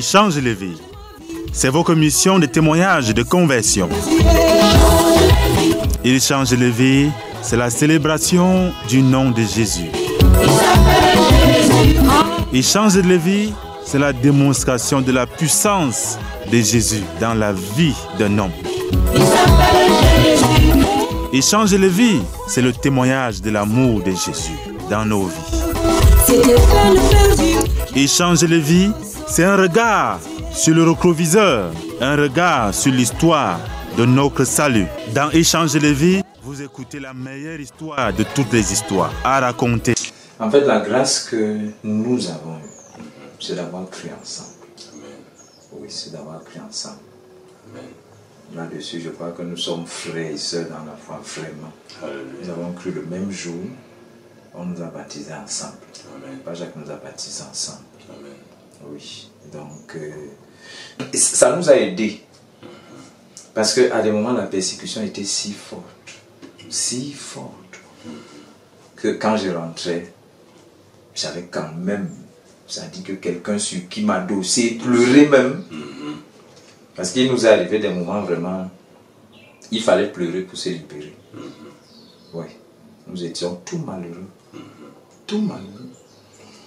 Il change les vies. C'est vos commissions de témoignage de conversion. Il change les vies. C'est la célébration du nom de Jésus. Il change les vies. C'est la démonstration de la puissance de Jésus dans la vie d'un homme. Il change les vies. C'est le témoignage de l'amour de Jésus dans nos vies. Il change les vies. C'est un regard sur le rétroviseur, un regard sur l'histoire de notre salut. Dans Échanger les vies, vous écoutez la meilleure histoire de toutes les histoires à raconter. En fait, la grâce que nous avons eue, c'est d'avoir cru ensemble. Amen. Oui, c'est d'avoir cru ensemble. Là-dessus, je crois que nous sommes frères et sœurs dans la foi, vraiment. Nous avons cru le même jour, on nous a baptisés ensemble. Amen. Pas Jacques nous a baptisés ensemble. Amen. Oui, donc ça nous a aidés. Parce qu'à des moments, la persécution était si forte, que quand je rentrais, j'avais quand même, ça dit que quelqu'un sur qui m'a dossé, pleurer même. Parce qu'il nous est arrivé des moments vraiment, il fallait pleurer pour se libérer. Oui, nous étions tout malheureux. Tout malheureux.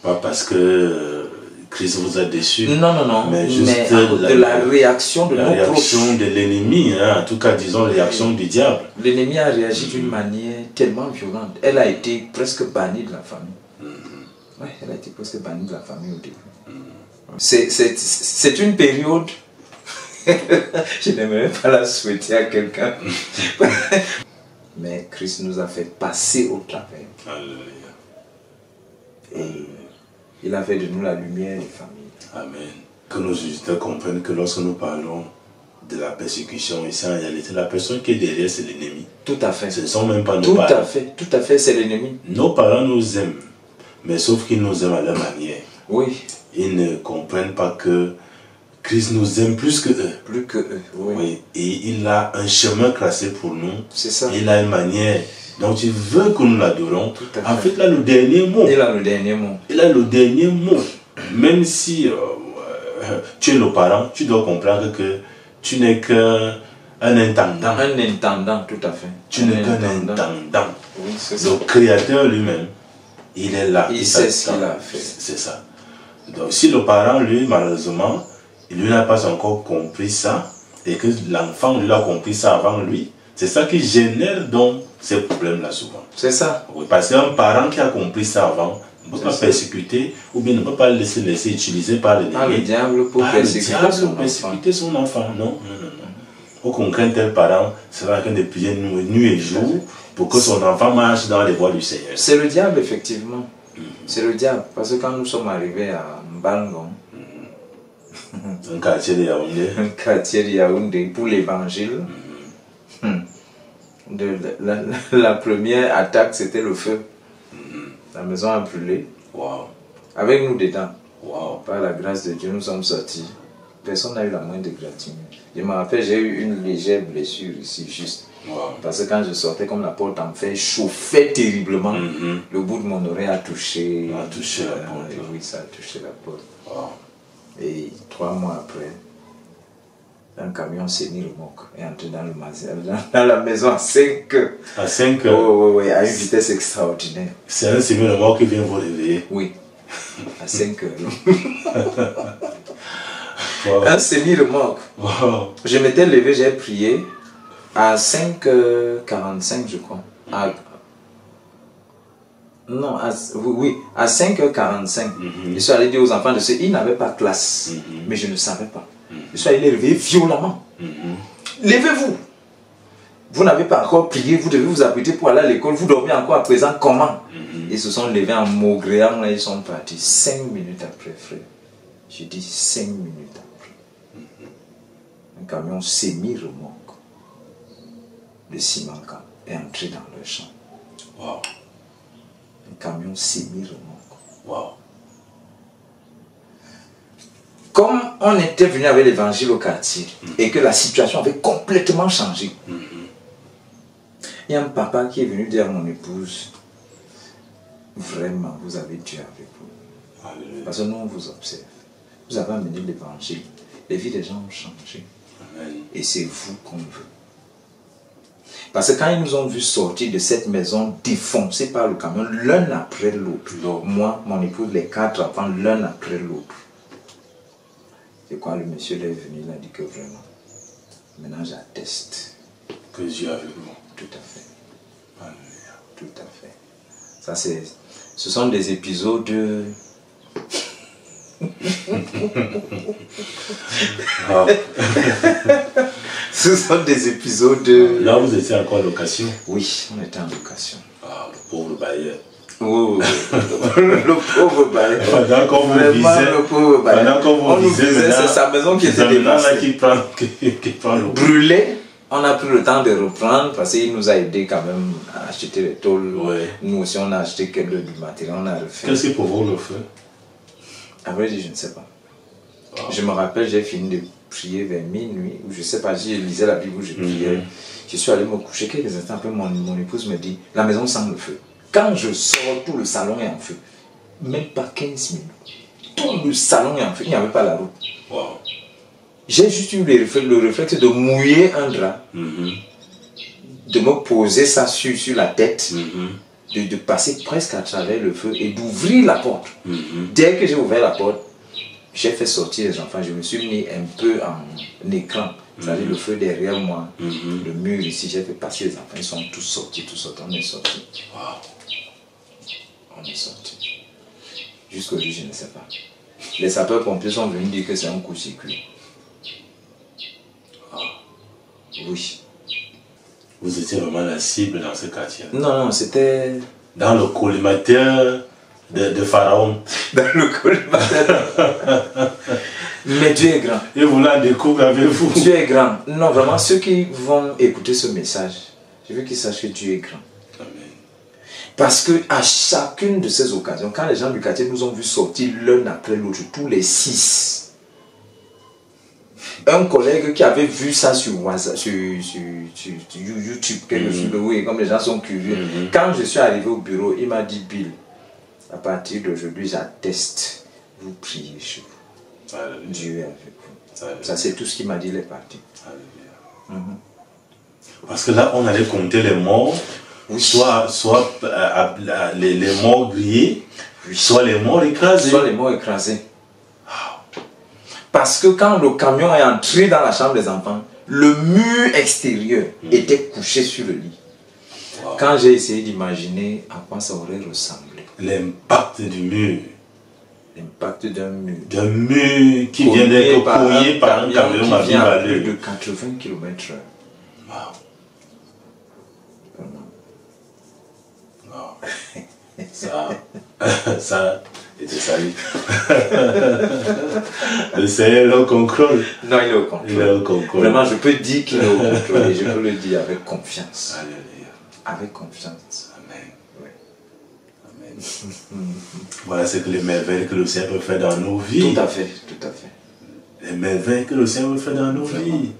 Pas parce que Christ vous a déçu. Non. Mais juste de la réaction de nos proches. De l'ennemi, hein, en tout cas, disons, la réaction du diable. L'ennemi a réagi d'une manière tellement violente. Elle a été presque bannie de la famille. Oui, elle a été presque bannie de la famille au début. C'est une période, je n'aimerais pas la souhaiter à quelqu'un. Mais Christ nous a fait passer au travers. Alléluia. Et il a fait de nous la lumière des familles. Amen. Que nos auditeurs comprennent que lorsque nous parlons de la persécution ici, en réalité, la personne qui est derrière, c'est l'ennemi. Tout à fait. Ce ne sont même pas nos parents. Tout à fait, c'est l'ennemi. Nos parents nous aiment, mais sauf qu'ils nous aiment à leur manière. Oui. Ils ne comprennent pas que Christ nous aime plus que eux. Plus que eux, oui. Oui. Et il a un chemin tracé pour nous. C'est ça. Il a une manière dont il veut que nous l'adorons. En fait, il a le dernier mot. Il a le dernier mot. Il a le dernier mot. Même si tu es le parent, tu dois comprendre que tu n'es qu'un intendant. Un intendant, tout à fait. Tu n'es qu'un intendant. Oui, c'est ça. Le Créateur lui-même, il est là. Il sait ce qu'il a fait. C'est ça. Donc si le parent, lui, malheureusement, il n'a pas encore compris ça, et que l'enfant, lui, a compris ça avant lui, c'est ça qui génère donc ces problèmes-là souvent. C'est ça. Oui, parce qu'un parent qui a compris ça avant ne peut pas persécuter ou bien ne peut pas le laisser utiliser par l'ennemi. Par le diable pour persécuter son enfant. Non. Au contraire, tel parent sera en train de prier nuit et jour pour que son enfant marche dans les voies du Seigneur. C'est le diable, effectivement. C'est le diable. Parce que quand nous sommes arrivés à Mbangon, un quartier de Yaoundé. Un quartier de Yaoundé pour l'évangile. La première attaque, c'était le feu. La maison a brûlé. Wow. Avec nous dedans. Wow. Par la grâce de Dieu, nous sommes sortis. Personne n'a eu la moindre gratitude. Je me rappelle, j'ai eu une légère blessure ici, juste. Wow. Parce que quand je sortais, comme la porte en fer chauffait terriblement, le bout de mon oreille a touché. A touché la porte. Oui, ça a touché la porte. Wow. Et 3 mois après, un camion semi-remorque est entré dans le magasin, dans la maison à 5 heures. À 5 heures? Oui, à une vitesse extraordinaire. C'est un semi-remorque qui vient vous réveiller? Oui, à 5 heures. Wow. Un semi-remorque. Wow. Je m'étais levé, j'ai prié à 5h45, je crois. Non, oui, à 5h45. Je suis allé dire aux enfants de ceux, ils n'avaient pas classe, mais je ne savais pas. Je suis allé les réveiller violemment. Levez-vous. Vous n'avez pas encore prié, vous devez vous abriter pour aller à l'école, vous dormez encore à présent comment? Ils se sont levés en maugréant, là, ils sont partis. 5 minutes après, frère. Je dis 5 minutes après. Un camion semi-remorque de ciment est entré dans le champ. Wow. Un camion semi-remorque. Wow. Comme on était venu avec l'évangile au quartier et que la situation avait complètement changé, il y a un papa qui est venu dire à mon épouse, vraiment, vous avez Dieu avec vous. Parce que nous, on vous observe. vous avez amené l'évangile. Les vies des gens ont changé. Amen. Et c'est vous qu'on veut. Parce que quand ils nous ont vu sortir de cette maison défoncée par le camion, l'un après l'autre, moi, mon épouse, les 4 enfants, l'un après l'autre. Et quand le monsieur est venu, il a dit que vraiment, maintenant j'atteste. Que Dieu est avec vous. Tout à fait. Alléluia. Tout à fait. Ça, ce sont des épisodes de... Ah. Ce sont des épisodes de... Là, vous étiez encore en location? Oui, on était en location. Ah, le pauvre bailleur. Oh, le pauvre bailleur. Pendant qu'on vous visait, le pauvre bailleur. On nous visait, c'est sa maison qui était dévastée. Qui prend le brûlé. On a pris le temps de reprendre parce qu'il nous a aidé quand même à acheter les tôles. Ouais. Nous aussi, on a acheté du matériel, on a refait. Qu'est-ce qui provoque le feu? À vrai dire, je ne sais pas. Wow. Je me rappelle, j'ai fini de prier vers minuit, ou je ne sais pas, je lisais la Bible, je priais. Je suis allé me coucher quelques instants après, mon épouse me dit, la maison sent le feu. Quand je sors, tout le salon est en feu. Même pas 15 minutes. Tout le salon est en feu, il n'y avait pas la route. Wow. J'ai juste eu le réflexe de mouiller un drap, de me poser ça sur la tête, de passer presque à travers le feu et d'ouvrir la porte. Dès que j'ai ouvert la porte, j'ai fait sortir les enfants, je me suis mis un peu en écran, c'est-à-dire le feu derrière moi, le mur ici, j'ai fait passer les enfants, ils sont tous sortis, on est sortis. Wow. On est sortis. Jusqu'aujourd'hui, je ne sais pas. Les sapeurs-pompiers sont venus dire que c'est un coup-circuit. Oui. Vous étiez vraiment la cible dans ce quartier? Non, c'était... Dans le collimateur de Pharaon. Dans le collimateur. Mais Dieu est grand. Et vous la découvrez avec vous. Dieu est grand. Non, vraiment, ceux qui vont écouter ce message, je veux qu'ils sachent que Dieu est grand. Amen. Parce qu'à chacune de ces occasions, quand les gens du quartier nous ont vu sortir l'un après l'autre, tous les 6, un collègue qui avait vu ça sur WhatsApp, sur YouTube, oui, comme les gens sont curieux. Quand je suis arrivé au bureau, il m'a dit, Bill, à partir d'aujourd'hui, j'atteste, vous priez chez vous. Alléluia. Dieu est avec vous. Alléluia. Ça, c'est tout ce qu'il m'a dit, il est parti. Parce que là, on allait compter les morts, oui. soit les morts grillés, oui. Soit les morts écrasés. Soit les morts écrasés. Parce que quand le camion est entré dans la chambre des enfants, le mur extérieur était couché sur le lit. Wow. Quand j'ai essayé d'imaginer à quoi ça aurait ressemblé. L'impact du mur. L'impact d'un mur. D'un mur qui vient d'être cogné par un camion qui vient à plus de 80 km/h. Wow. Wow. Ça était sali. Le Seigneur est au contrôle. Non, il est au contrôle. Il est au contrôle. Vraiment, je peux dire qu'il est au contrôle et je peux le dire avec confiance. Alléluia. Avec confiance. Amen. Oui. Amen. Voilà ce que les merveilles que le Seigneur peut faire dans nos vies. Tout à fait, tout à fait. Les merveilles que le Seigneur peut faire dans nos vies.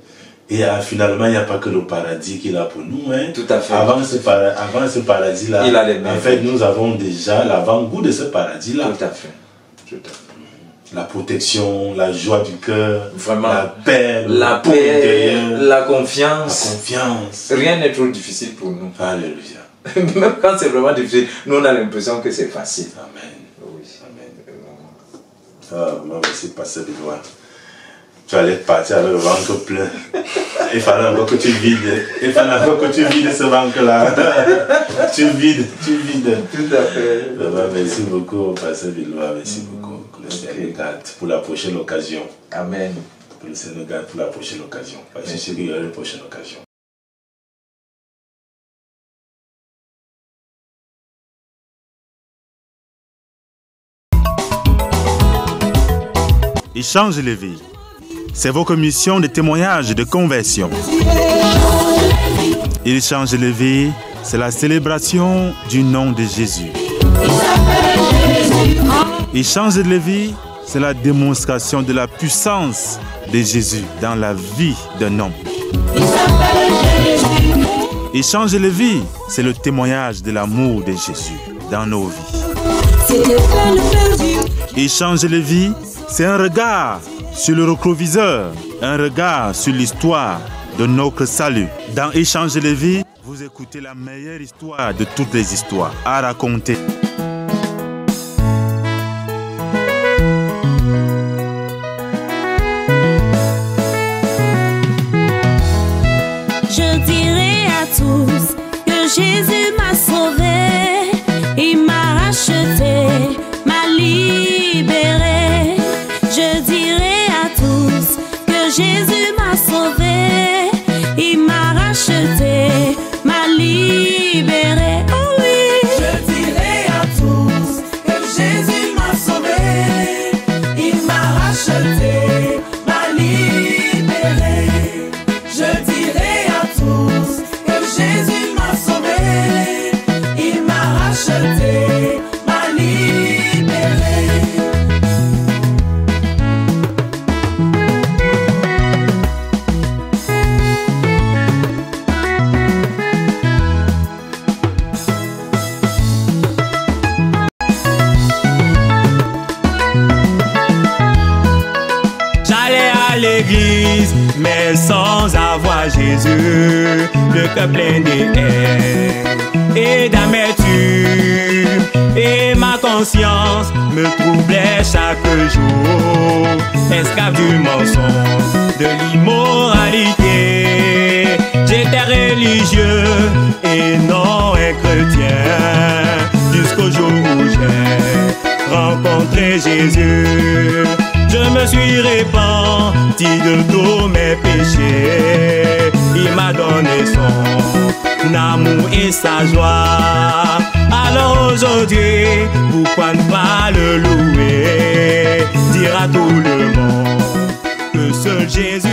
Et finalement, il n'y a pas que le paradis qu'il a pour nous. Hein. Tout à fait. Avant ce paradis-là, il a les en fait, nous avons déjà l'avant-goût de ce paradis-là. Tout à fait. Tout à fait. La protection, la joie du cœur, vraiment, la paix, la confiance. La confiance. Rien n'est trop difficile pour nous. Alléluia. Même quand c'est vraiment difficile, nous on a l'impression que c'est facile. Amen. Oui. Amen. Ah, moi aussi, pasteur Benoît. Tu allais partir avec le ventre plein. Il fallait encore que tu vides. Il fallait encore que tu vides ce ventre-là. tu vides. Tout à fait. Merci beaucoup, pasteur Benoît. Merci beaucoup. Que le Seigneur garde pour la prochaine occasion. Amen. Que le Seigneur garde pour la prochaine occasion. Parce que je sais qu'il y aura une prochaine occasion. Échange les vies. C'est votre mission de témoignage et de conversion. Échange les vies, c'est la célébration du nom de Jésus. Échange les vies, c'est la démonstration de la puissance de Jésus dans la vie d'un homme. Échange les vies, c'est le témoignage de l'amour de Jésus dans nos vies. Échange les vies, c'est un regard sur le rétroviseur, un regard sur l'histoire de notre salut. Dans Échange de vie, vous écoutez la meilleure histoire de toutes les histoires à raconter. Je dirai à tous que Jésus m'a sauvé, il m'a racheté, m'a libéré. Je dirai à tous que Jésus m'a sauvé, il m'a racheté, m'a libéré. Oh oui. Je dirai à tous que Jésus m'a sauvé, il m'a racheté, m'a libéré. Je dirai à tous que Jésus m'a sauvé, il m'a racheté, m'a libéré. J'allais à l'église, mais sans avoir Jésus, le cœur plein de haine et d'amertume, et ma conscience me troublait chaque jour, esclave du mensonge, de l'immoralité. J'étais religieux et non un chrétien, jusqu'au jour où j'ai rencontré Jésus. Je me suis repenti de tous mes péchés. Il m'a donné son amour et sa joie. Alors aujourd'hui, pourquoi ne pas le louer? Dire à tout le monde que seul Jésus